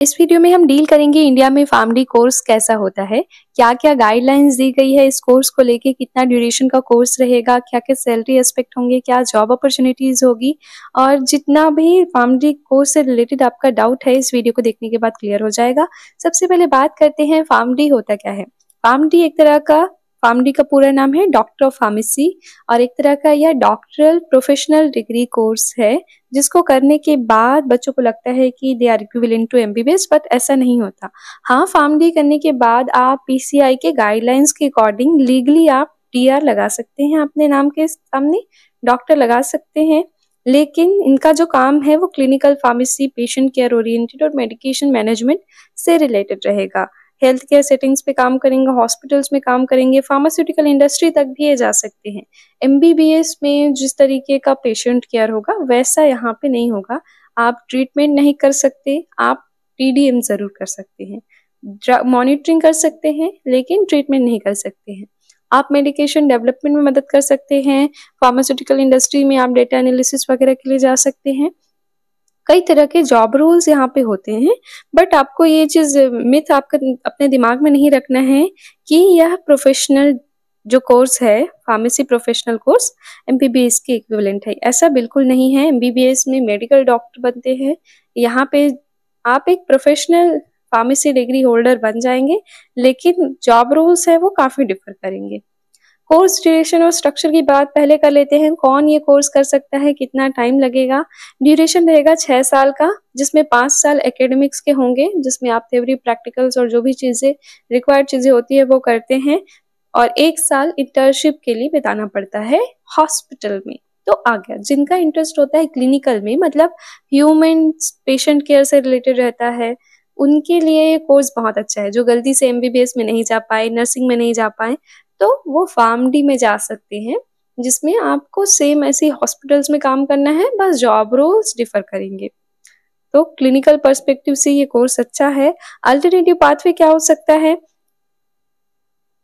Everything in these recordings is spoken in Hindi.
इस वीडियो में हम डील करेंगे इंडिया में फार्मडी कोर्स कैसा होता है, क्या-क्या गाइडलाइंस दी गई है इस कोर्स को लेके, कितना ड्यूरेशन का कोर्स रहेगा, क्या-क्या सैलरी एस्पेक्ट होंगे, क्या जॉब अपॉर्चुनिटीज होगी और जितना भी फार्मडी कोर्स से रिलेटेड आपका डाउट है इस वीडियो को देखने के बाद क्लियर हो जाएगा। सबसे पहले बात करते हैं फार्मडी होता क्या है। फार्मडी का पूरा नाम है डॉक्टर ऑफ फार्मेसी और एक तरह का यह डॉक्टरल प्रोफेशनल डिग्री कोर्स है जिसको करने के बाद बच्चों को लगता है कि they are equivalent to MBBS, but ऐसा नहीं होता। हाँ, फार्मडी करने के बाद आप पीसीआई के गाइडलाइंस के अकॉर्डिंग लीगली आप टीआर लगा सकते हैं, अपने नाम के सामने डॉक्टर लगा सकते हैं, लेकिन इनका जो काम है वो clinical pharmacy, patient care oriented और मेडिकेशन मैनेजमेंट से रिलेटेड रहेगा। हेल्थ केयर सेटिंग्स पे काम करेंगे, हॉस्पिटल्स में काम करेंगे, फार्मास्यूटिकल इंडस्ट्री तक भी ये जा सकते हैं। एमबीबीएस में जिस तरीके का पेशेंट केयर होगा वैसा यहाँ पे नहीं होगा। आप ट्रीटमेंट नहीं कर सकते, आप टीडीएम जरूर कर सकते हैं, मॉनिटरिंग कर सकते हैं, लेकिन ट्रीटमेंट नहीं कर सकते हैं। आप मेडिकेशन डेवलपमेंट में मदद कर सकते हैं, फार्मास्यूटिकल इंडस्ट्री में आप डेटा एनालिसिस वगैरह के लिए जा सकते हैं। कई तरह के जॉब रोल्स यहाँ पे होते हैं, बट आपको ये चीज मिथ आपका अपने दिमाग में नहीं रखना है कि यह प्रोफेशनल जो कोर्स है, फार्मेसी प्रोफेशनल कोर्स, एमबीबीएस के इक्विवेलेंट है। ऐसा बिल्कुल नहीं है। एमबीबीएस में मेडिकल डॉक्टर बनते हैं, यहाँ पे आप एक प्रोफेशनल फार्मेसी डिग्री होल्डर बन जाएंगे, लेकिन जॉब रोल्स है वो काफी डिफर करेंगे। कोर्स ड्यूरेशन और स्ट्रक्चर की बात पहले कर लेते हैं। कौन ये कोर्स कर सकता है, कितना टाइम लगेगा। ड्यूरेशन रहेगा 6 साल का, जिसमें 5 साल एकेडमिक्स के होंगे, जिसमें आप थ्योरी, प्रैक्टिकल्स और जो भी चीजें रिक्वायर्ड चीजें होती है वो करते हैं, और 1 साल इंटर्नशिप के लिए बिताना पड़ता है हॉस्पिटल में। तो आ गया जिनका इंटरेस्ट होता है क्लिनिकल में, मतलब ह्यूमन पेशेंट केयर से रिलेटेड रहता है, उनके लिए ये कोर्स बहुत अच्छा है। जो गलती से एमबीबीएस में नहीं जा पाए, नर्सिंग में नहीं जा पाए, तो वो फार्मडी में जा सकते हैं, जिसमें आपको सेम ऐसे हॉस्पिटल्स में काम करना है, बस जॉब रोल्स डिफर करेंगे। तो क्लिनिकल पर्सपेक्टिव से ये कोर्स अच्छा है। अल्टरनेटिव पाथवे क्या हो सकता है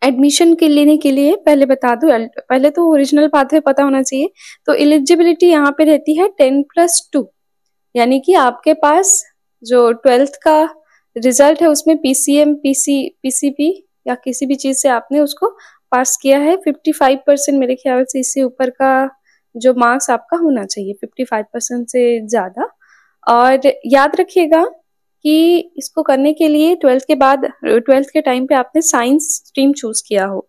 एडमिशन के लेने के लिए, पहले बता दूं, पहले तो ओरिजिनल पाथवे पता होना चाहिए। तो एलिजिबिलिटी यहाँ पे रहती है 10+2, यानी कि आपके पास जो 12th का रिजल्ट है उसमें पीसीएम, पीसीपी या किसी भी चीज से आपने उसको पास किया है। 55% मेरे ख्याल से इससे ऊपर का जो मार्क्स आपका होना चाहिए, 55% से ज्यादा। और याद रखिएगा कि इसको करने के लिए 12th के बाद, 12th के टाइम पे आपने साइंस स्ट्रीम चूज किया हो,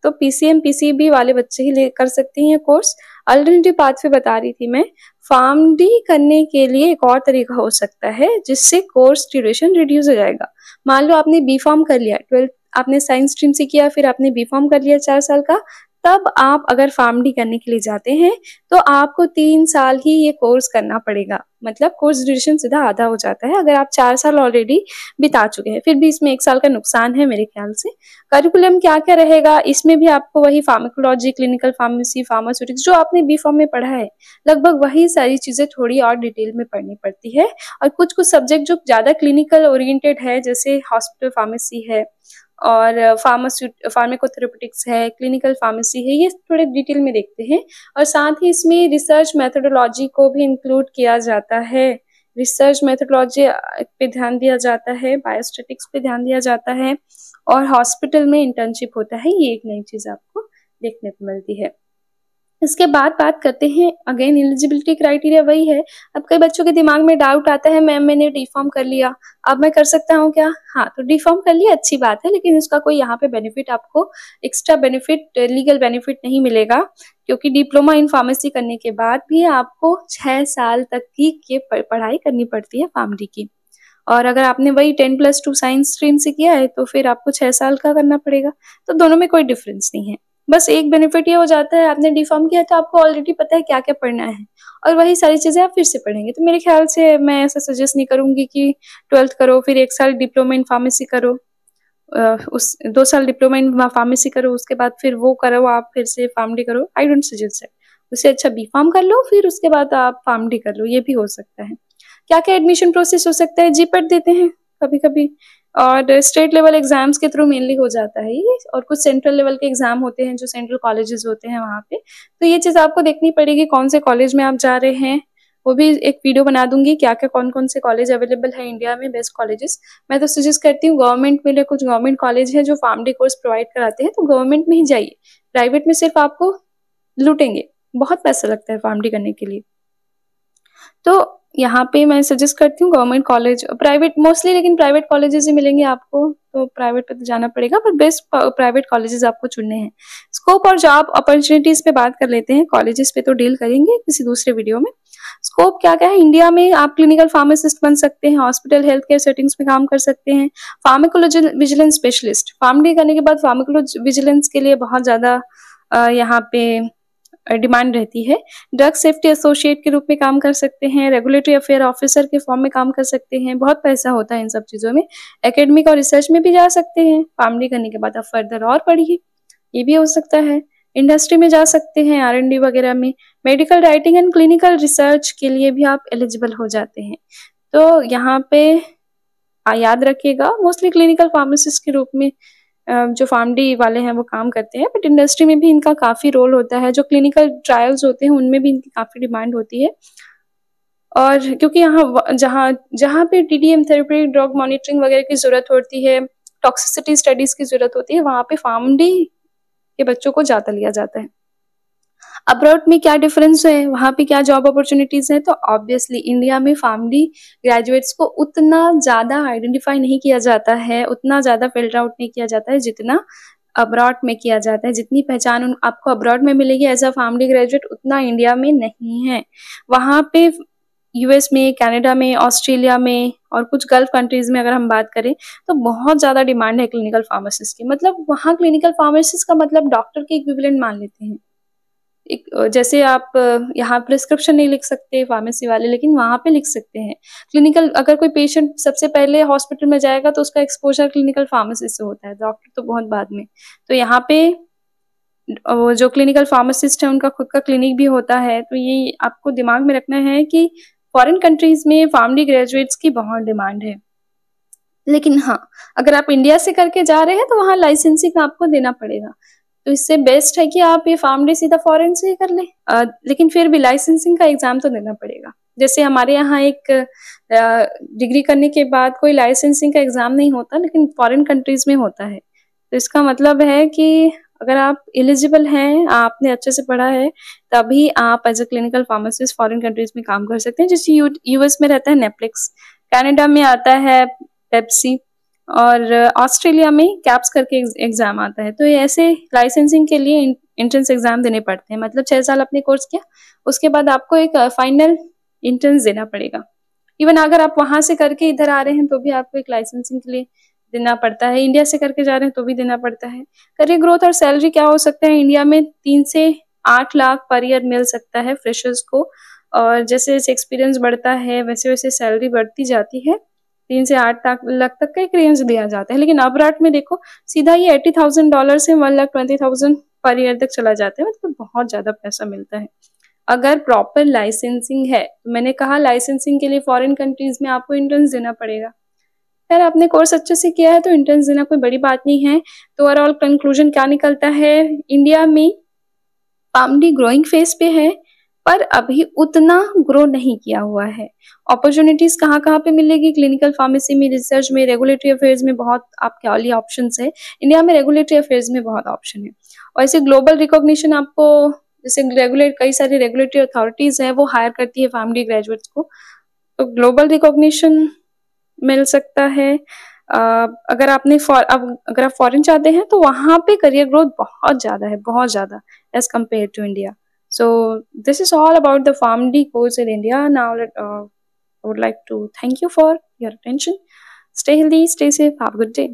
तो पीसीएम पीसीबी वाले बच्चे ही कर सकते हैं कोर्स। अल्टरनेटिव पाथवे बता रही थी मैं। फार्मडी करने के लिए एक और तरीका हो सकता है जिससे कोर्स ड्यूरेशन रिड्यूस हो जाएगा। मान लो आपने बी फार्म कर लिया, 12th आपने साइंस स्ट्रीम से किया, फिर आपने बी फार्म कर लिया 4 साल का, तब आप अगर फार्मडी करने के लिए जाते हैं तो आपको 3 साल ही ये कोर्स करना पड़ेगा, मतलब कोर्स ड्यूरेशन सीधा आधा हो जाता है अगर आप 4 साल ऑलरेडी बिता चुके हैं। फिर भी इसमें 1 साल का नुकसान है मेरे ख्याल से। करिकुलम क्या क्या रहेगा, इसमें भी आपको वही फार्माकोलॉजी, क्लिनिकल फार्मेसी, फार्मास्यूटिक्स जो आपने बी फार्म में पढ़ा है, लगभग वही सारी चीजें थोड़ी और डिटेल में पढ़नी पड़ती है। और कुछ कुछ सब्जेक्ट जो ज्यादा क्लिनिकल ओरिएंटेड है, जैसे हॉस्पिटल फार्मेसी है और फार्माकोथेरेपेटिक्स है, क्लिनिकल फार्मेसी है, ये थोड़े डिटेल में देखते हैं। और साथ ही इसमें रिसर्च मेथोडोलॉजी को भी इंक्लूड किया जाता है। रिसर्च मेथोडोलॉजी पे ध्यान दिया जाता है, बायोस्टैटिक्स पे ध्यान दिया जाता है, और हॉस्पिटल में इंटर्नशिप होता है। ये एक नई चीज आपको देखने को मिलती है। इसके बाद बात करते हैं, अगेन एलिजिबिलिटी क्राइटेरिया वही है। अब कई बच्चों के दिमाग में डाउट आता है, मैम मैंने डी फार्म कर लिया, अब मैं कर सकता हूँ क्या? हाँ, तो डी फार्म कर लिया, अच्छी बात है, लेकिन उसका कोई यहाँ पे बेनिफिट, आपको एक्स्ट्रा बेनिफिट, लीगल बेनिफिट नहीं मिलेगा, क्योंकि डिप्लोमा इन फार्मेसी करने के बाद भी आपको 6 साल तक की पढ़ाई करनी पड़ती है फार्मडी की। और अगर आपने वही 10+2 साइंस स्ट्रीम से किया है तो फिर आपको 6 साल का करना पड़ेगा। तो दोनों में कोई डिफरेंस नहीं है। बस एक बेनिफिट ये हो जाता है, आपने डी फार्म किया तो आपको ऑलरेडी पता है क्या क्या पढ़ना है, और वही सारी चीजें आप फिर से पढ़ेंगे। तो मेरे ख्याल से मैं ऐसा सजेस्ट नहीं करूंगी कि 12th करो फिर 1 साल डिप्लोमा इन फार्मेसी करो, उस 2 साल डिप्लोमा इन फार्मेसी करो, उसके बाद फिर वो करो, आप फिर से फार्मडी करो। I don't suggest it. उससे अच्छा बी फार्म कर लो, फिर उसके बाद आप फार्मडी कर लो, ये भी हो सकता है। क्या क्या एडमिशन प्रोसेस हो सकता है, जीपेट देते हैं कभी कभी, और स्टेट लेवल एग्जाम्स के थ्रू मेनली हो जाता है ये, और कुछ सेंट्रल लेवल के एग्जाम होते हैं जो सेंट्रल कॉलेजेस होते हैं वहाँ पे। तो ये चीज आपको देखनी पड़ेगी कौन से कॉलेज में आप जा रहे हैं, वो भी एक वीडियो बना दूंगी, क्या क्या कौन कौन से कॉलेज अवेलेबल है इंडिया में, बेस्ट कॉलेजेस। मैं तो सजेस्ट करती हूँ गवर्नमेंट में, कुछ गवर्नमेंट कॉलेज है जो फार्मडी कोर्स प्रोवाइड कराते हैं, तो गवर्नमेंट में ही जाइए। प्राइवेट में सिर्फ आपको लूटेंगे, बहुत पैसा लगता है फार्मडी करने के लिए। तो यहाँ पे मैं सजेस्ट करती हूँ गवर्नमेंट कॉलेज, प्राइवेट मोस्टली, लेकिन प्राइवेट कॉलेजेस ही मिलेंगे आपको, तो प्राइवेट पे तो जाना पड़ेगा, पर बेस्ट प्राइवेट कॉलेजेस आपको चुनने हैं। स्कोप और जॉब अपॉर्चुनिटीज पे बात कर लेते हैं, कॉलेजेस पे तो डील करेंगे किसी दूसरे वीडियो में। स्कोप क्या क्या है इंडिया में, आप क्लिनिकल फार्मासिस्ट बन सकते हैं, हॉस्पिटल हेल्थ केयर सेटिंग्स में काम कर सकते हैं, फार्माकोलॉजी विजिलेंस स्पेशलिस्ट, फार्मडी करने के बाद फार्माकोलॉजी विजिलेंस के लिए बहुत ज्यादा यहाँ पे डिमांड रहती है। ड्रग सेफ्टी एसोसिएट के रूप में काम कर सकते हैं, रेगुलेटरी अफेयर ऑफिसर के फॉर्म में काम कर सकते हैं, बहुत पैसा होता है इन सब चीजों में। एकेडमिक और रिसर्च में भी जा सकते हैं, फार्मडी करने के बाद आप फर्दर और पढ़िए, ये भी हो सकता है। इंडस्ट्री में जा सकते हैं, R&D वगैरह में, medical writing and clinical research के लिए भी आप एलिजिबल हो जाते हैं। तो यहाँ पे याद रखिएगा, मोस्टली क्लिनिकल फार्मासिस्ट के रूप में जो फार्मडी वाले हैं वो काम करते हैं, बट इंडस्ट्री में भी इनका काफी रोल होता है, जो क्लिनिकल ट्रायल्स होते हैं उनमें भी इनकी काफी डिमांड होती है। और क्योंकि यहाँ जहाँ पे TDM थेरेप्यूटिक ड्रग मॉनिटरिंग वगैरह की जरूरत होती है, टॉक्सिसिटी स्टडीज की जरूरत होती है, वहां पे फार्मडी के बच्चों को ज्यादा लिया जाता है। अब्रॉड में क्या डिफरेंस है, वहां पे क्या जॉब अपॉर्चुनिटीज है, तो ऑब्वियसली इंडिया में फार्मडी ग्रेजुएट्स को उतना ज्यादा आइडेंटिफाई नहीं किया जाता है, उतना ज्यादा फिल्टर आउट नहीं किया जाता है जितना अब्रॉड में किया जाता है। जितनी पहचान आपको अब्रॉड में मिलेगी एज अ फार्मडी ग्रेजुएट, उतना इंडिया में नहीं है। वहां पे US में, कनाडा में, ऑस्ट्रेलिया में और कुछ गल्फ कंट्रीज में अगर हम बात करें तो बहुत ज्यादा डिमांड है क्लिनिकल फार्मासिस्ट की। मतलब वहाँ क्लिनिकल फार्मासिस्ट का मतलब डॉक्टर के इक्विवेलेंट मान लेते हैं। जैसे आप यहाँ प्रिस्क्रिप्शन नहीं लिख सकते फार्मेसी वाले, लेकिन वहां पे लिख सकते हैं क्लिनिकल। अगर कोई पेशेंट सबसे पहले हॉस्पिटल में जाएगा तो उसका एक्सपोजर क्लिनिकल फार्मासिस्ट से होता है, डॉक्टर तो बहुत बाद में। तो यहाँ पे जो क्लिनिकल फार्मासिस्ट है उनका खुद का क्लिनिक भी होता है। तो ये आपको दिमाग में रखना है कि फॉरेन कंट्रीज में फार्मडी ग्रेजुएट्स की बहुत डिमांड है। लेकिन हाँ, अगर आप इंडिया से करके जा रहे हैं तो वहाँ लाइसेंसिंग आपको देना पड़ेगा, तो इससे बेस्ट है कि आप ये फार्मडी सीधा फॉरेन से ही कर लें। लेकिन फिर भी लाइसेंसिंग का एग्जाम तो देना पड़ेगा। जैसे हमारे यहाँ एक डिग्री करने के बाद कोई लाइसेंसिंग का एग्जाम नहीं होता, लेकिन फॉरेन कंट्रीज में होता है। तो इसका मतलब है कि अगर आप एलिजिबल हैं, आपने अच्छे से पढ़ा है, तभी आप as a clinical pharmacist foreign countries में काम कर सकते हैं। जैसे US में रहता है नेप्लिक्स, कनाडा में आता है पेप्सी, और ऑस्ट्रेलिया में कैप्स करके एग्जाम आता है। तो ये ऐसे लाइसेंसिंग के लिए एंट्रेंस एग्जाम देने पड़ते हैं। मतलब 6 साल अपने कोर्स किया, उसके बाद आपको एक फाइनल एंट्रेंस देना पड़ेगा। इवन अगर आप वहां से करके इधर आ रहे हैं तो भी आपको एक लाइसेंसिंग के लिए देना पड़ता है। इंडिया से करके जा रहे हैं तो भी देना पड़ता है। करियर ग्रोथ और सैलरी क्या हो सकता है, इंडिया में 3 से 8 लाख पर ईयर मिल सकता है फ्रेशर्स को, और जैसे जैसे एक्सपीरियंस बढ़ता है वैसे वैसे सैलरी बढ़ती जाती है। 3 से 8 लाख तक का एक रेंज दिया जाता है। लेकिन अब्रॉड में देखो सीधा ये $80,000 से 1,20,000 पर ईयर तक चला जाता है। मतलब बहुत ज्यादा पैसा मिलता है अगर प्रॉपर लाइसेंसिंग है। तो मैंने कहा लाइसेंसिंग के लिए फॉरेन कंट्रीज में आपको एंट्रेंस देना पड़ेगा। खैर आपने कोर्स अच्छे से किया है तो एंट्रेंस देना कोई बड़ी बात नहीं है। तो ओवरऑल कंक्लूजन क्या निकलता है, इंडिया में फार्मडी ग्रोइंग फेज पे है, पर अभी उतना ग्रो नहीं किया हुआ है। अपॉर्चुनिटीज कहाँ कहाँ पे मिलेगी, क्लिनिकल फार्मेसी में, रिसर्च में, रेगुलेटरी अफेयर्स में बहुत आपके ऑली ऑप्शंस है। इंडिया में रेगुलेटरी अफेयर्स में बहुत ऑप्शन है। और ऐसे ग्लोबल रिकॉग्निशन आपको, जैसे कई सारी रेगुलेटरी अथॉरिटीज है वो हायर करती है फार्मडी ग्रेजुएट्स को, तो ग्लोबल रिकॉग्निशन मिल सकता है। अगर आप फॉरेन चाहते हैं तो वहां पे करियर ग्रोथ बहुत ज्यादा as compare to India. So this is all about the PharmD course in India. Now I would like to thank you for your attention. Stay healthy, stay safe, have a good day.